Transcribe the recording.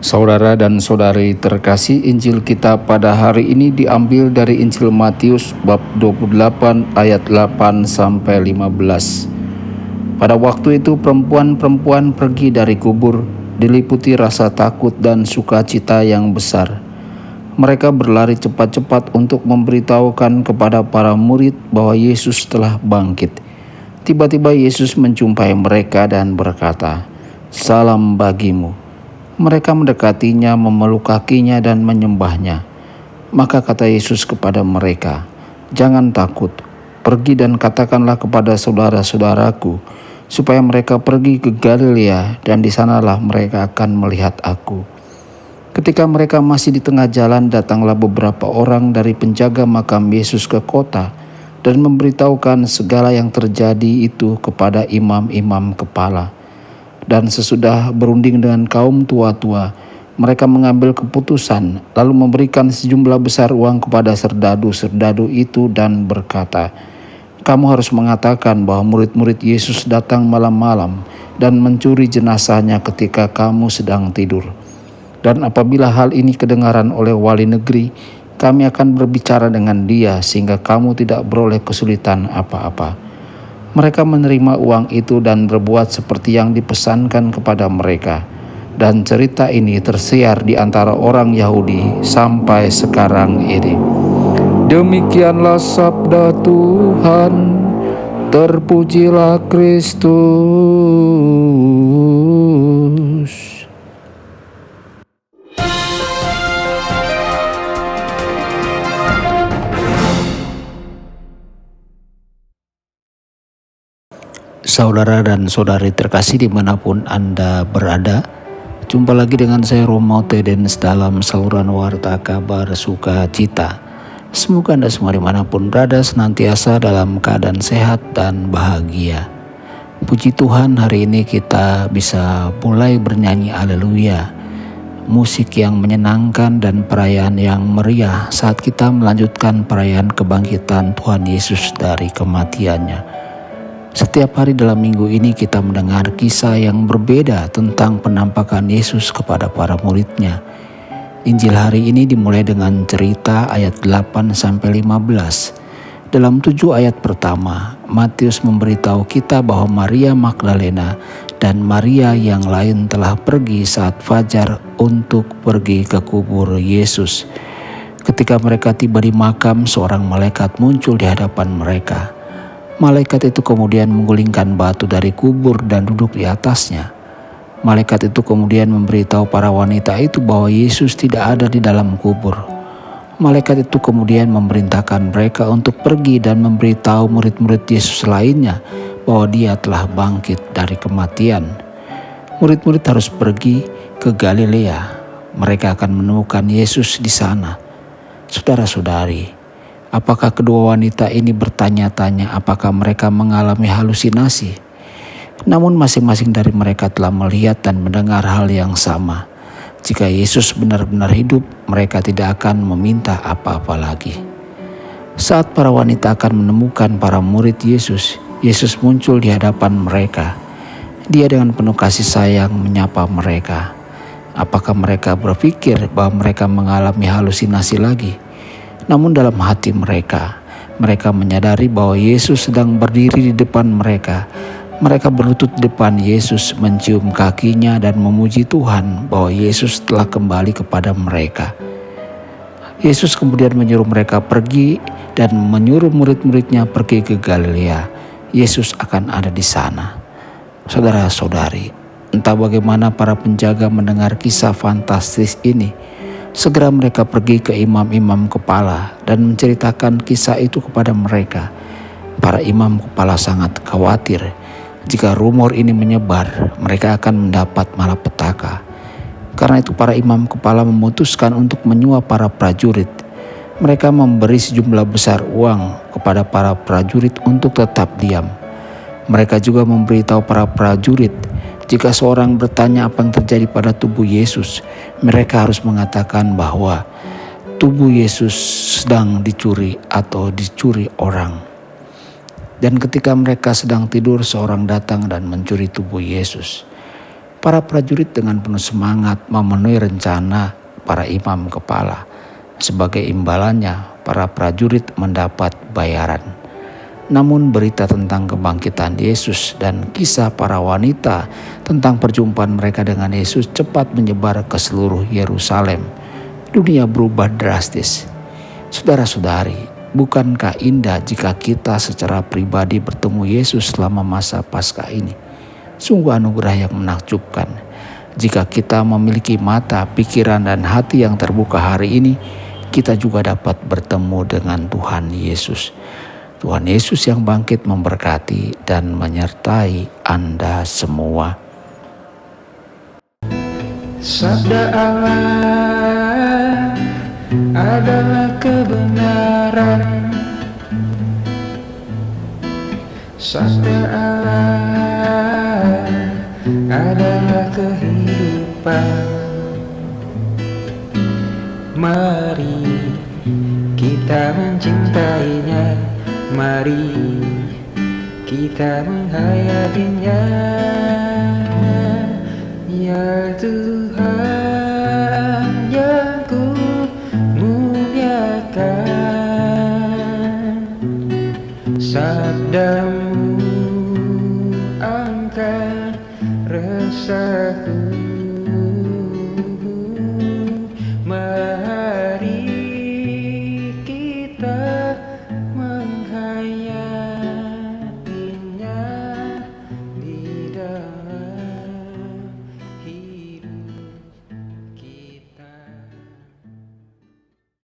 Saudara dan saudari terkasih, Injil kita pada hari ini diambil dari Injil Matius bab 28 ayat 8 sampai 15. Pada waktu itu perempuan-perempuan pergi dari kubur, diliputi rasa takut dan sukacita yang besar. Mereka berlari cepat-cepat untuk memberitahukan kepada para murid bahwa Yesus telah bangkit. Tiba-tiba Yesus menjumpai mereka dan berkata, "Salam bagimu." Mereka mendekatinya, memeluk kakinya dan menyembahnya. Maka kata Yesus kepada mereka, "Jangan takut, pergi dan katakanlah kepada saudara-saudaraku, supaya mereka pergi ke Galilea dan di sanalah mereka akan melihat aku." Ketika mereka masih di tengah jalan, datanglah beberapa orang dari penjaga makam Yesus ke kota dan memberitahukan segala yang terjadi itu kepada imam-imam kepala. Dan sesudah berunding dengan kaum tua-tua, mereka mengambil keputusan, lalu memberikan sejumlah besar uang kepada serdadu-serdadu itu dan berkata, "Kamu harus mengatakan bahwa murid-murid Yesus datang malam-malam dan mencuri jenazahnya ketika kamu sedang tidur. Dan apabila hal ini kedengaran oleh wali negeri, kami akan berbicara dengan dia sehingga kamu tidak beroleh kesulitan apa-apa." Mereka menerima uang itu dan berbuat seperti yang dipesankan kepada mereka. Dan cerita ini tersiar di antara orang Yahudi sampai sekarang ini. Demikianlah sabda Tuhan, terpujilah Kristus. Saudara dan saudari terkasih dimanapun Anda berada, jumpa lagi dengan saya Romo Tedens dalam saluran Warta Kabar Sukacita. Semoga Anda semua dimanapun berada senantiasa dalam keadaan sehat dan bahagia. Puji Tuhan, hari ini kita bisa mulai bernyanyi haleluya, musik yang menyenangkan dan perayaan yang meriah saat kita melanjutkan perayaan kebangkitan Tuhan Yesus dari kematiannya. Setiap hari dalam minggu ini kita mendengar kisah yang berbeda tentang penampakan Yesus kepada para muridnya. Injil hari ini dimulai dengan cerita ayat 8-15. Dalam 7 ayat pertama, Matius memberitahu kita bahwa Maria Magdalena dan Maria yang lain telah pergi saat fajar untuk pergi ke kubur Yesus. Ketika mereka tiba di makam, seorang malaikat muncul di hadapan mereka. Malaikat itu kemudian menggulingkan batu dari kubur dan duduk di atasnya. Malaikat itu kemudian memberitahu para wanita itu bahwa Yesus tidak ada di dalam kubur. Malaikat itu kemudian memerintahkan mereka untuk pergi dan memberitahu murid-murid Yesus lainnya bahwa dia telah bangkit dari kematian. Murid-murid harus pergi ke Galilea. Mereka akan menemukan Yesus di sana. Saudara-saudari, apakah kedua wanita ini bertanya-tanya apakah mereka mengalami halusinasi? Namun masing-masing dari mereka telah melihat dan mendengar hal yang sama. Jika Yesus benar-benar hidup, mereka tidak akan meminta apa-apa lagi. Saat para wanita akan menemukan para murid Yesus, Yesus muncul di hadapan mereka. Dia dengan penuh kasih sayang menyapa mereka. Apakah mereka berpikir bahwa mereka mengalami halusinasi lagi? Namun dalam hati mereka menyadari bahwa Yesus sedang berdiri di depan mereka. Mereka berlutut di depan Yesus, mencium kakinya dan memuji Tuhan bahwa Yesus telah kembali kepada mereka. Yesus kemudian menyuruh mereka pergi dan menyuruh murid-muridnya pergi ke Galilea. Yesus akan ada di sana. Saudara-saudari, entah bagaimana para penjaga mendengar kisah fantastis ini. Segera mereka pergi ke imam-imam kepala dan menceritakan kisah itu kepada mereka. Para imam kepala sangat khawatir. Jika rumor ini menyebar, mereka akan mendapat malapetaka. Karena itu para imam kepala memutuskan untuk menyuap para prajurit. Mereka memberi sejumlah besar uang kepada para prajurit untuk tetap diam. Mereka juga memberitahu para prajurit, jika seorang bertanya apa yang terjadi pada tubuh Yesus, mereka harus mengatakan bahwa tubuh Yesus sedang dicuri atau dicuri orang. Dan ketika mereka sedang tidur, seorang datang dan mencuri tubuh Yesus. Para prajurit dengan penuh semangat memenuhi rencana para imam kepala. Sebagai imbalannya, para prajurit mendapat bayaran. Namun berita tentang kebangkitan Yesus dan kisah para wanita tentang perjumpaan mereka dengan Yesus cepat menyebar ke seluruh Yerusalem. Dunia berubah drastis. Saudara-saudari, bukankah indah jika kita secara pribadi bertemu Yesus selama masa Paskah ini? Sungguh anugerah yang menakjubkan. Jika kita memiliki mata, pikiran, dan hati yang terbuka hari ini, kita juga dapat bertemu dengan Tuhan Yesus. Tuhan Yesus yang bangkit memberkati dan menyertai Anda semua. Sabda Allah adalah kebenaran. Sabda Allah adalah kehidupan. Mari kita mencintainya. Mari kita menghayatinya, ya Tuhan.